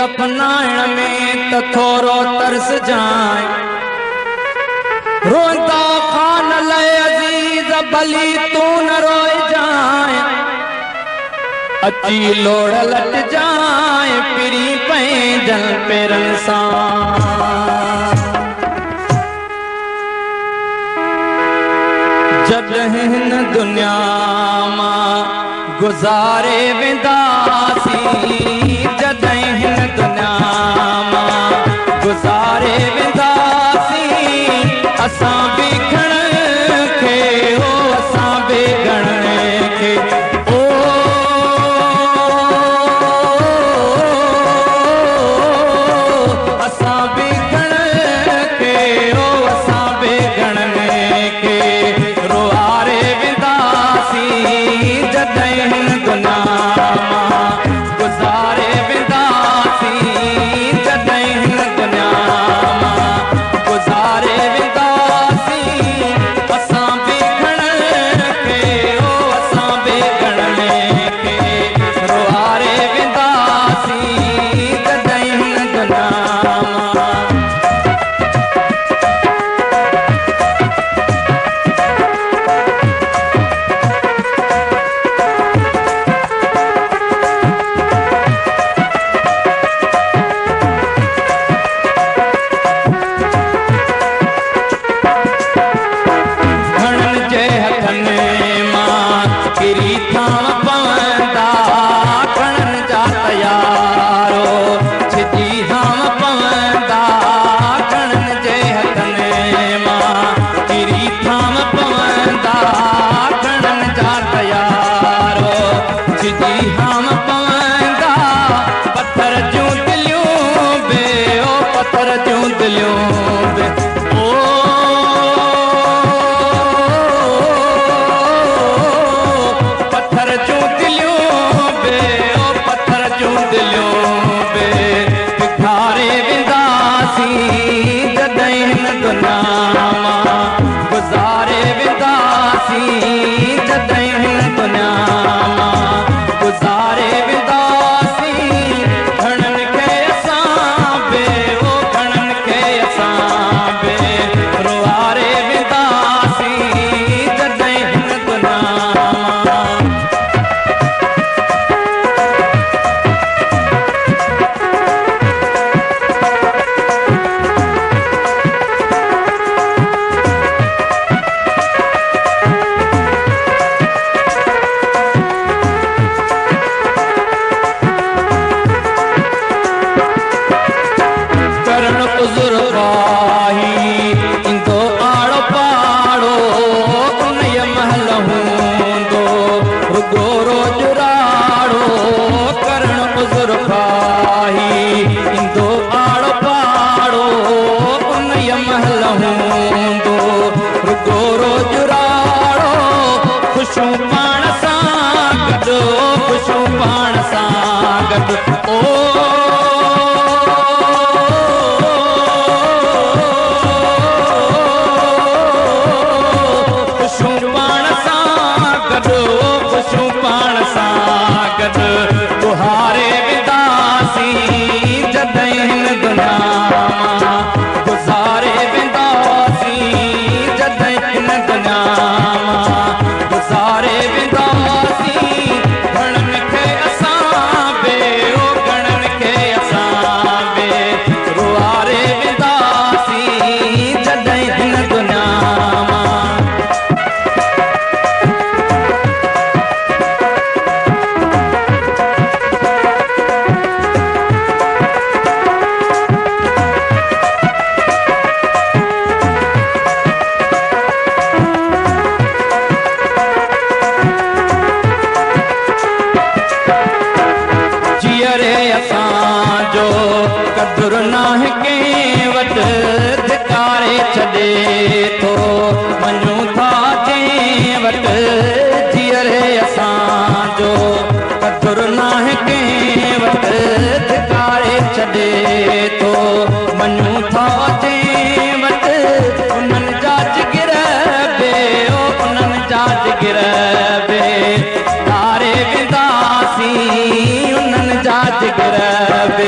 दफनाइण में त थोरो तरस जाए। रोंदा खान लय अजीज भली तू न रोए जाए। अची लोड़ लट जाए पिरी पैंजल पेरन सां। जॾहिं हिन दुनिया मां गुज़ारे वेंदासीं, जॾहिं हिन दुनिया मां गुज़ारे वेंदासीं, असां बि घणनि खे हो असां बि घणनि खे ओ असां बि घणनि खे हो असां बि घणनि खे रोआरे वेंदासीं, जॾहिं हिन दुनिया मां गुज़ारे वेंदासीं, जॾहिं हिन दुनिया मां गुज़ारे वेंदासीं, असां बि घणनि खे हो असां बि घणनि खे रोआरे वेंदासीं, जॾहिं हिन दुनिया मां। घणनि जे हथनि मां किरी थाम पवंदा, घणनि जा तयारो छिजी थाम पवंदा, घणनि जे हथनि मां किरी थाम पवंदा, घणनि जा तयारो छिजी थाम पवंदा। पत्थर जूं दिलियूं बे ओ पत्थर जूं दिलियूं बे ओ पत्थर जूं दिलियूं बे ओ पत्थर जूं दिलियूं बे बिखारे वेंदासीं, जॾहिं हिन दुनिया मां गुज़ारे वेंदासीं, जॾहिं हिन दुनिया मां गुज़ारे वेंदासीं, घणनि खे असां बि ओ घणनि खे असां बि रोआरे वेंदासीं, जॾहिं हिन दुनिया मां। करण उज़ुर पाही इंदो आड़ो पाड़ो, उनय महल हूंदो रुगो रोज राड़ो। करण उज़ुर पाही इंदो आड़ो पाड़ो, उनय महल हूंदो रुगो रोज राड़ो। ख़ुशियूं पाण सां गॾु, ख़ुशियूं पाण सां गॾु ओ ख़ुशियूं पाण सां गॾु, ख़ुशियूं पाण सां गॾु गुहारे वेंदासीं, जॾहिं हिन दुनिया मां गुज़ारे वेंदासीं, जॾहिं हिन दुनिया मां गुज़ारे वेंदासीं, घणनि खे असां बि ओ घणनि खे असां बि रोआरे वेंदासीं, जॾहिं हिन दुनिया मां। जियरे असांजो कदुर नाहे कंहिं वटि, धिकारे छॾे थो वञूं था जंहिं वटि। जियरे असांजो कदुर नाहे कंहिं वटि, धिकारे छॾे थो वञूं था जंहिं वटि। उन्हनि जा जिगर बे ओ उन्हनि जा जिगर बे तारे वेंदासीं, उन्हनि जा जिगर बे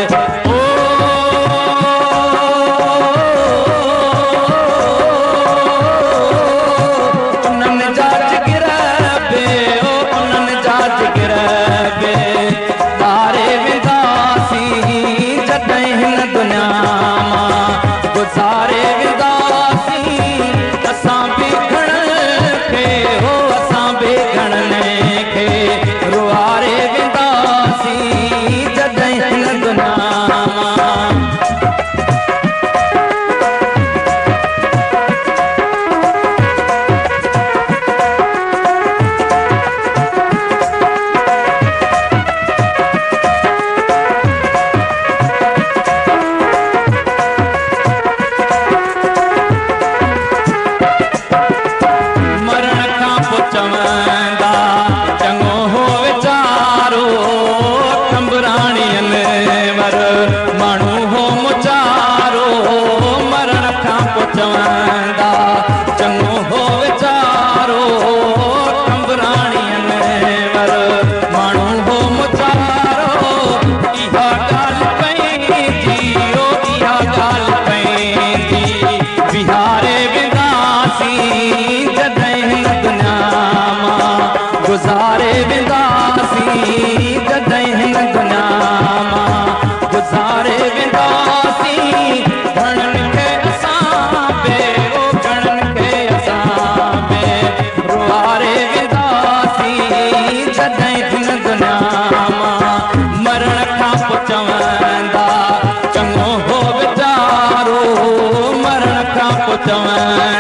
वर माण्हू हो मुचारो मरण खां पोइ चवंदा चङो हो वीचारो टंबराणीअ वर माण्हू हो मुचारो इहा ॻाल्हि पंहिंजी ओ इहा ॻाल्हि पंहिंजी बिहारे वेंदासीं जॾहिं हिन दुनिया मां गुज़ारे वेंदासीं जॾहिं हिन दुनिया मां गुज़ारे वेंदासीं घणनि खे असां बे ओ घणनि खे असां बे रुआरे वेंदासीं जॾहिं हिन दुनिया मां मरण खां पोइ चवंदा चङो हो वीचारो मरण खां पोइ चवंदा